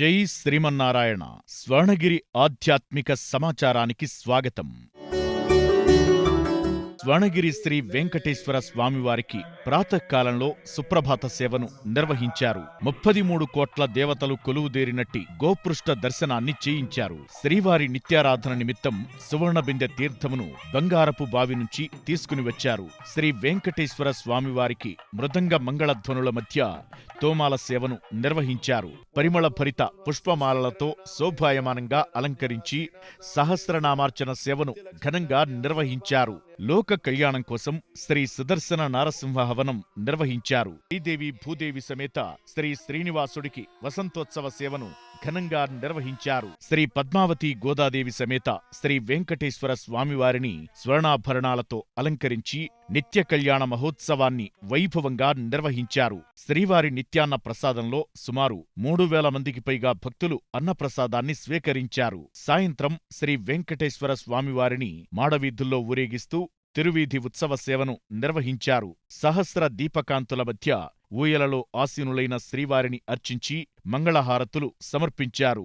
జై శ్రీమన్నారాయణ. స్వర్ణగిరి ఆధ్యాత్మిక సమాచారానికి స్వాగతం. స్వర్ణగిరి శ్రీ వెంకటేశ్వర స్వామివారికి ప్రాతకాలంలో సుప్రభాత సేవను నిర్వహించారు. 33 కోట్ల దేవతలు కొలువుదేరినట్టి గోపృష్ఠ దర్శనాన్ని చేయించారు. శ్రీవారి నిత్యారాధన నిమిత్తం సువర్ణబిందె తీర్థమును బంగారపు బావి నుంచి తీసుకుని వచ్చారు. శ్రీ వెంకటేశ్వర స్వామివారికి మృదంగ మంగళధ్వనుల మధ్య తోమాల సేవను నిర్వహించారు. పరిమళ భరిత పుష్పమాలలతో శోభాయమానంగా అలంకరించి సహస్రనామార్చన సేవను ఘనంగా నిర్వహించారు. లోక కళ్యాణం కోసం శ్రీ సుదర్శన నారసింహ హవనం నిర్వహించారు. శ్రీదేవి భూదేవి సమేత శ్రీ శ్రీనివాసుడికి వసంతోత్సవ సేవను ఘనంగా నిర్వహించారు. శ్రీ పద్మావతి గోదాదేవి సమేత శ్రీ వెంకటేశ్వర స్వామివారిని స్వర్ణాభరణాలతో అలంకరించి నిత్య కళ్యాణ మహోత్సవాన్ని వైభవంగా నిర్వహించారు. శ్రీవారి నిత్యాన్న ప్రసాదంలో సుమారు 3000 మందికి పైగా భక్తులు అన్నప్రసాదాన్ని స్వీకరించారు. సాయంత్రం శ్రీ వెంకటేశ్వర స్వామివారిని మాడవీధుల్లో ఊరేగిస్తూ తిరువీధి ఉత్సవ సేవను నిర్వహించారు. సహస్ర దీపకాంతుల మధ్య ఊయలలో ఆసీనులైన శ్రీవారిని అర్చించి మంగళహారతులు సమర్పించారు.